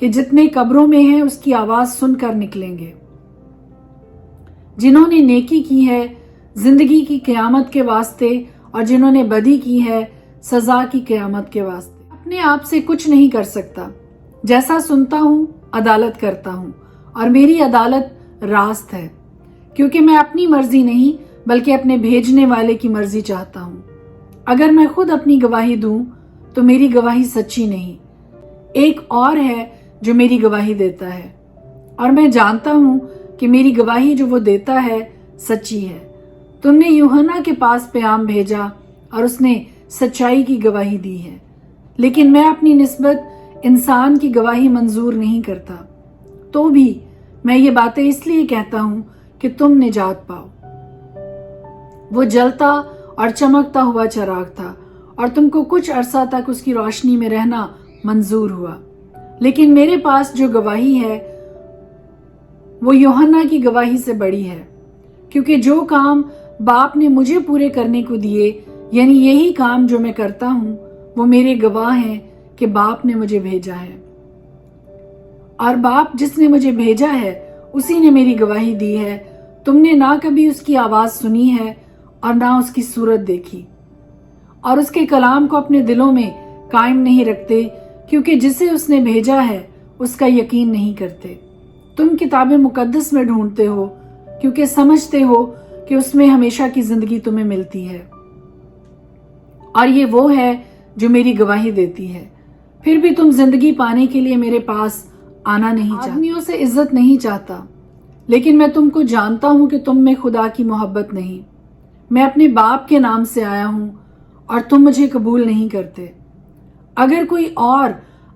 کہ جتنے قبروں میں ہیں اس کی آواز سن کر نکلیں گے۔ جنہوں نے نیکی کی ہے زندگی کی قیامت کے واسطے، اور جنہوں نے بدی کی ہے سزا کی قیامت کے واسطے۔ اپنے آپ سے کچھ نہیں کر سکتا، جیسا سنتا ہوں عدالت کرتا ہوں، اور میری عدالت راست ہے، کیونکہ میں اپنی مرضی نہیں بلکہ اپنے بھیجنے والے کی مرضی چاہتا ہوں۔ اگر میں خود اپنی گواہی دوں تو میری گواہی سچی نہیں، ایک اور ہے جو میری گواہی دیتا ہے، اور میں جانتا ہوں کہ میری گواہی جو وہ دیتا ہے سچی ہے۔ تم نے یوحنا کے پاس پیام بھیجا اور اس نے سچائی کی گواہی دی ہے، لیکن میں اپنی نسبت انسان کی گواہی منظور نہیں کرتا۔ تو بھی میں یہ باتیں اس لیے کہتا ہوں کہ تم نجات پاؤ۔ وہ جلتا اور چمکتا ہوا چراغ تھا، اور تم کو کچھ عرصہ تک اس کی روشنی میں رہنا منظور ہوا، لیکن میرے پاس جو گواہی ہے وہ یوحنا کی گواہی سے بڑی ہے، کیونکہ جو کام باپ نے مجھے پورے کرنے کو دیے، یعنی یہی کام جو میں کرتا ہوں، وہ میرے گواہ ہیں کہ باپ نے مجھے بھیجا ہے، اور باپ جس نے مجھے بھیجا ہے اسی نے میری گواہی دی ہے۔ تم نے نہ کبھی اس کی آواز سنی ہے اور نہ اس کی صورت دیکھی، اور اس کے کلام کو اپنے دلوں میں قائم نہیں رکھتے، کیونکہ جسے اس نے بھیجا ہے اس کا یقین نہیں کرتے۔ تم کتاب مقدس میں ڈھونڈتے ہو کیونکہ سمجھتے ہو کہ اس میں ہمیشہ کی زندگی تمہیں ملتی ہے، اور یہ وہ ہے جو میری گواہی دیتی ہے۔ پھر بھی تم زندگی پانے کے لیے میرے پاس آنا نہیں چاہتے۔ آدمیوں سے عزت نہیں چاہتا، لیکن میں تم کو جانتا ہوں کہ تم میں خدا کی محبت نہیں۔ میں اپنے باپ کے نام سے آیا ہوں اور تم مجھے قبول نہیں کرتے۔ اگر کوئی اور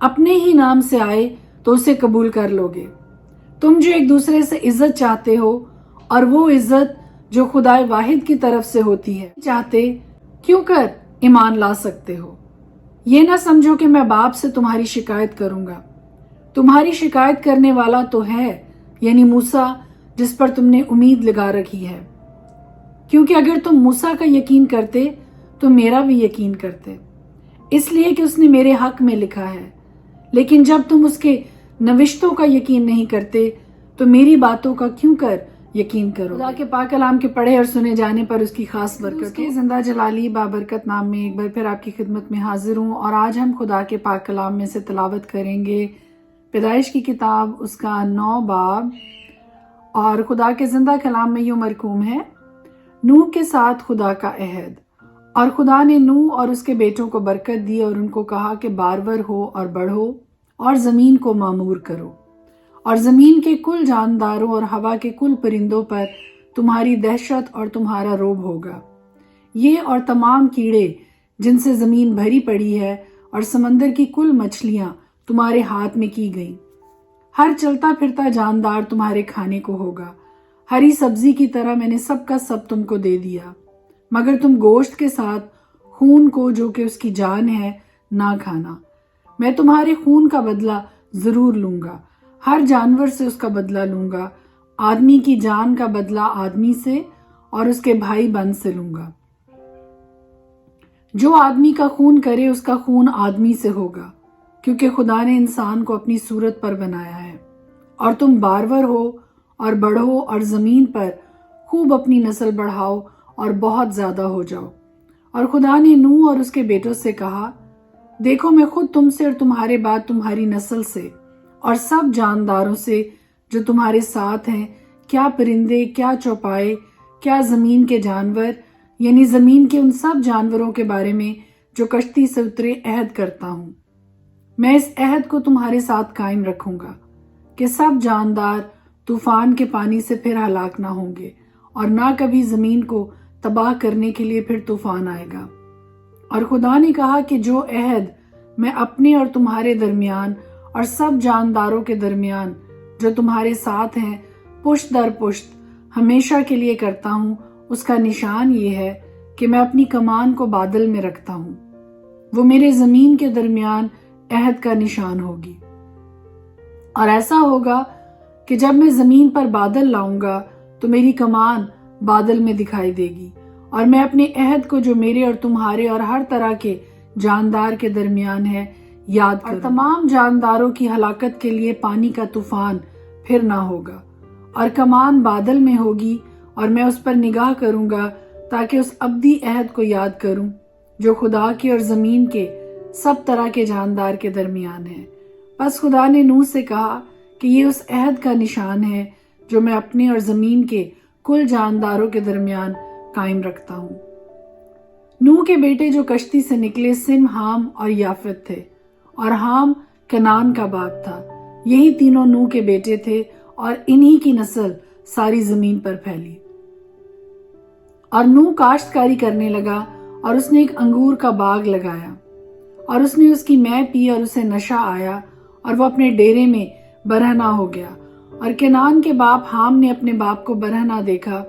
اپنے ہی نام سے آئے تو اسے قبول کر لو گے۔ تم جو ایک دوسرے سے عزت چاہتے ہو، اور وہ عزت جو خدا واحد کی طرف سے ہوتی ہے چاہتے، کیوں کر ایمان لا سکتے ہو؟ یہ نہ سمجھو کہ میں باپ سے تمہاری شکایت کروں گا۔ تمہاری شکایت کرنے والا تو ہے، یعنی موسیٰ، جس پر تم نے امید لگا رکھی ہے، کیونکہ اگر تم موسیٰ کا یقین کرتے تو میرا بھی یقین کرتے، اس لیے کہ اس نے میرے حق میں لکھا ہے۔ لیکن جب تم اس کے نوشتوں کا یقین نہیں کرتے تو میری باتوں کا کیوں کر یقین کرو؟ خدا کے پاک کلام کے پڑھے اور سنے جانے پر اس کی خاص برکت کے زندہ جلالی بابرکت نام میں ایک بار پھر آپ کی خدمت میں حاضر ہوں، اور آج ہم خدا کے پاک کلام میں سے تلاوت کریں گے پیدائش کی کتاب، اس کا 9 باب، اور خدا کے زندہ کلام میں یوں مرقوم ہے: نوح کے ساتھ خدا کا عہد۔ اور خدا نے نوح اور اس کے بیٹوں کو برکت دی اور ان کو کہا کہ بارور ہو اور بڑھو اور زمین کو معمور کرو، اور زمین کے کل جانداروں اور ہوا کے کل پرندوں پر تمہاری دہشت اور تمہارا روب ہوگا، یہ اور تمام کیڑے جن سے زمین بھری پڑی ہے، اور سمندر کی کل مچھلیاں تمہارے ہاتھ میں کی گئیں۔ ہر چلتا پھرتا جاندار تمہارے کھانے کو ہوگا، ہری سبزی کی طرح میں نے سب کا سب تم کو دے دیا، مگر تم گوشت کے ساتھ خون کو جو کہ اس کی جان ہے نہ کھانا۔ میں تمہارے خون کا بدلہ ضرور لوں گا، ہر جانور سے اس کا بدلہ لوں گا، آدمی کی جان کا بدلہ آدمی سے اور اس کے بھائی بند سے لوں گا۔ جو آدمی کا خون کرے اس کا خون آدمی سے ہوگا، کیونکہ خدا نے انسان کو اپنی صورت پر بنایا ہے۔ اور تم بارور ہو اور بڑھو اور زمین پر خوب اپنی نسل بڑھاؤ اور بہت زیادہ ہو جاؤ۔ اور خدا نے نوح اور اس کے بیٹوں سے کہا، دیکھو میں خود تم سے اور تمہارے بعد تمہاری نسل سے اور سب جانداروں سے جو تمہارے ساتھ ہیں، کیا پرندے، کیا چوپائے، کیا زمین کے جانور، یعنی زمین کے ان سب جانوروں کے بارے میں جو کشتی سے اترے عہد کرتا ہوں۔ میں اس عہد کو تمہارے ساتھ قائم رکھوں گا کہ سب جاندار طوفان کے پانی سے پھر ہلاک نہ ہوں گے، اور نہ کبھی زمین کو تباہ کرنے کے لیے پھر طوفان آئے گا۔ اور خدا نے کہا کہ جو عہد میں اپنے اور تمہارے درمیان اور سب جانداروں کے درمیان جو تمہارے ساتھ ہیں پشت در پشت ہمیشہ کے لیے کرتا ہوں، اس کا نشان یہ ہے کہ میں اپنی کمان کو بادل میں رکھتا ہوں، وہ میرے زمین کے درمیان عہد کا نشان ہوگی۔ اور ایسا ہوگا کہ جب میں زمین پر بادل لاؤں گا تو میری کمان بادل میں دکھائی دے گی، اور میں اپنے عہد کو جو میرے اور تمہارے اور ہر طرح کے جاندار کے درمیان ہے یاد کروں، اور تمام جانداروں کی ہلاکت کے لیے پانی کا طوفان پھر نہ ہوگا، اور کمان بادل میں ہوگی، اور میں اس پر نگاہ کروں گا تاکہ اس ابدی عہد کو یاد کروں جو خدا کے اور زمین کے سب طرح کے جاندار کے درمیان ہے۔ پس خدا نے نوح سے کہا کہ یہ اس عہد کا نشان ہے جو میں اپنے اور زمین کے کل جانداروں کے درمیان قائم رکھتا ہوں۔ نوح کے بیٹے جو کشتی سے نکلے سم، حام اور یافت تھے، اور حام کنعان کا باپ تھا۔ یہی تینوں نوح کے بیٹے تھے، اور انہی کی نسل ساری زمین پر پھیلی۔ اور نوح کاشتکاری کرنے لگا، اور اس نے ایک انگور کا باغ لگایا، اور اس نے اس کی مے پی اور اسے نشہ آیا، اور وہ اپنے ڈیرے میں برہنہ ہو گیا۔ اور کنعان کے باپ حام نے اپنے باپ کو برہنہ دیکھا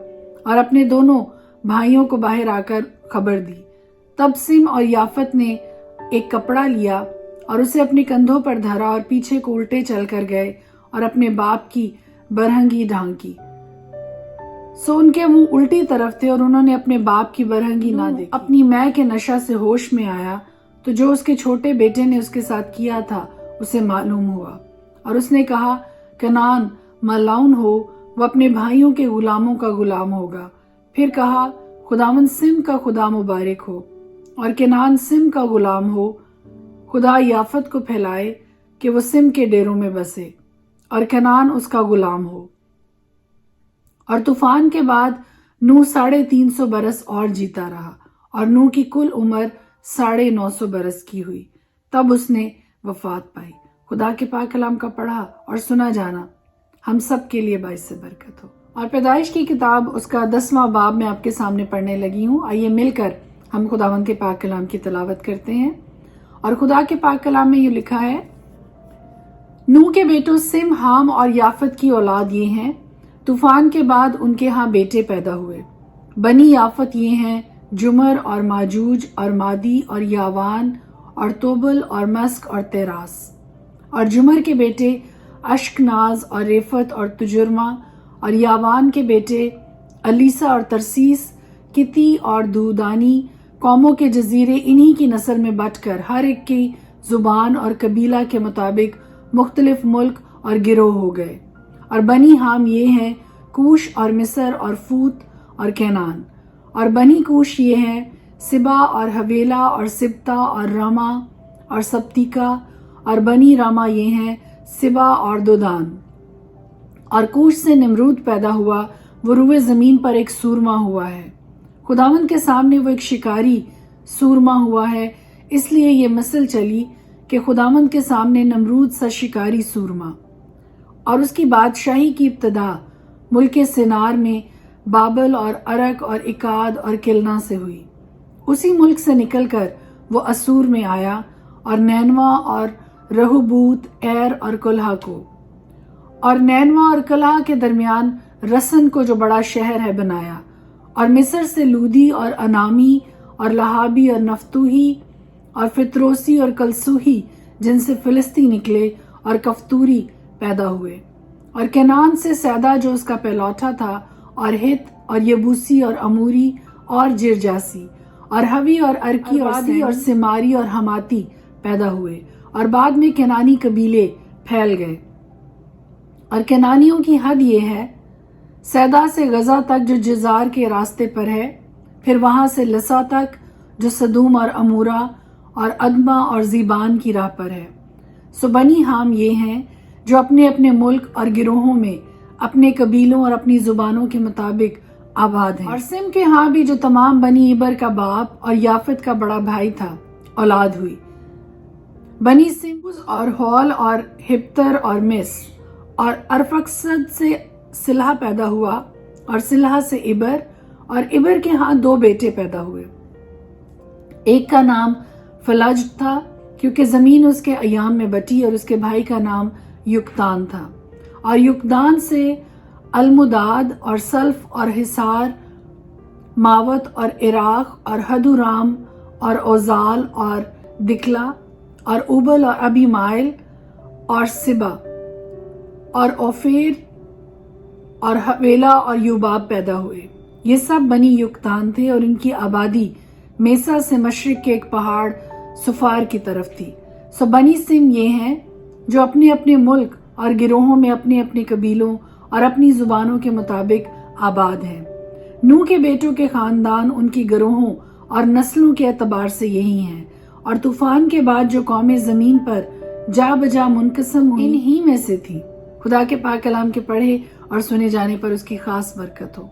اور اپنے دونوں بھائیوں کو باہر آ کر خبر دی۔ تب سم اور یافت نے ایک کپڑا لیا اور اسے اپنے کندھوں پر دھرا، اور پیچھے کو الٹے چل کر گئے اور اپنے باپ کی برہنگی ڈھانکی۔ سو ان کے منہ الٹی طرف تھے، اور انہوں نے اپنے باپ کی برہنگی نہ دیکھی۔ اپنی مے کے نشہ سے ہوش میں آیا تو جو اس کے چھوٹے بیٹے نے اس کے ساتھ کیا تھا اسے معلوم ہوا، اور اس نے کہا کنعان ملعون ہو، وہ اپنے بھائیوں کے غلاموں کا غلام ہوگا۔ پھر کہا خداوند سم کا خدا مبارک ہو، اور کنعان سم کا غلام ہو۔ خدا یافت کو پھیلائے کہ وہ سم کے ڈیروں میں بسے، اور کنعان اس کا غلام ہو۔ اور طوفان کے بعد نوح 350 برس اور جیتا رہا، اور نوح کی کل عمر 950 برس کی ہوئی، تب اس نے وفات پائی۔ خدا کے پاک کلام کا پڑھا اور سنا جانا ہم سب کے لیے باعث برکت ہو۔ اور پیدائش کی کتاب اس کا 10واں باب میں آپ کے سامنے پڑھنے لگی ہوں۔ آئیے مل کر ہم خداوند کے پاک کلام کی تلاوت کرتے ہیں۔ اور خدا کے پاک کلام میں یہ لکھا ہے، نوح کے بیٹوں سم، حام اور یافت کی اولاد یہ ہیں۔ طوفان کے بعد ان کے ہاں بیٹے پیدا ہوئے۔ بنی یافت یہ ہیں، جمر اور ماجوج اور مادی اور یاوان اور توبل اور مسک اور تیراس۔ اور جمر کے بیٹے اشکناز اور ریفت اور تجرمہ، اور یاوان کے بیٹے الیسا اور ترسیس، کتی اور دودانی، قوموں کے جزیرے انہی کی نسل میں بٹ کر ہر ایک کی زبان اور قبیلہ کے مطابق مختلف ملک اور گروہ ہو گئے۔ اور بنی حام یہ ہیں، کوش اور مصر اور فوت اور کینان۔ اور بنی کوش یہ ہیں، سبا اور حویلا اور سبتا اور راما اور سبتیکا۔ اور بنی راما یہ ہیں، سبا اور دودان۔ اور کوش سے نمرود پیدا ہوا، وہ روئے زمین پر ایک سورما ہوا ہے۔ خداوند کے سامنے وہ ایک شکاری سورما ہوا ہے، اس لیے یہ مثل چلی کہ خداوند کے سامنے نمرود سا شکاری سورما۔ اور اس کی بادشاہی کی ابتدا ملک سنار میں بابل اور عرق اور اکاد اور کلنا سے ہوئی۔ اسی ملک سے نکل کر وہ اسور میں آیا، اور نینوا اور رہوبوت، ایر اور کلہا کو، اور نینوا اور کلہا کے درمیان رسن کو جو بڑا شہر ہے بنایا۔ اور مصر سے لودی اور انامی اور لہابی اور نفتوہی اور فتروسی اور کلسوہی، جن سے فلسطی نکلے، اور کفتوری پیدا ہوئے۔ اور کنعان سے سیدا جو اس کا پہلوٹا تھا، اور ہت اور یبوسی اور اموری اور جرجاسی، اور ہوی اور ارکی اور سی اور سماری اور ہماتی پیدا ہوئے۔ اور بعد میں کنعانی قبیلے پھیل گئے۔ اور کنعانیوں کی حد یہ ہے، سیدا سے غزہ تک جو جزار کے راستے پر ہے، پھر وہاں سے لسا تک جو سدوم اور امورا اور ادما اور زیبان کی راہ پر ہے۔ سو بنی حام یہ ہیں جو اپنے اپنے ملک اور گروہوں میں اپنے قبیلوں اور اپنی زبانوں کے مطابق آباد ہیں۔ اور سم کے ہاں بھی جو تمام بنی عبر کا باپ اور یافت کا بڑا بھائی تھا اولاد ہوئی۔ بنی سموز اور ہول اور ہپتر اور مس اور ارفقسد سے سلح پیدا ہوا، اور سلح سے عبر، اور عبر کے ہاں 2 بیٹے پیدا ہوئے۔ ایک کا نام فلج تھا کیونکہ زمین اس کے ایام میں بٹی، اور اس کے بھائی کا نام یقدان تھا۔ اور یقدان سے المداد اور سلف اور حسار، ماوت اور عراق اور ہدورام اور اوزال اور دکلا اور اوبل اور ابی مائل اور سبا اور اوفیر اور حویلا اور یوباب پیدا ہوئے۔ یہ سب بنی یقدان تھے، اور ان کی آبادی میسا سے مشرق کے ایک پہاڑ سفار کی طرف تھی۔ سو بنی اسرائیل یہ ہیں جو اپنے اپنے ملک اور گروہوں میں اپنے اپنے قبیلوں اور اپنی زبانوں کے مطابق آباد ہیں۔ نوح کے بیٹوں کے خاندان ان کی گروہوں اور نسلوں کے اعتبار سے یہی ہیں، اور طوفان کے بعد جو قومیں زمین پر جا بجا منقسم ہوئی انہی میں سے تھی۔ خدا کے پاک کلام کے پڑھے اور سنے جانے پر اس کی خاص برکت ہو۔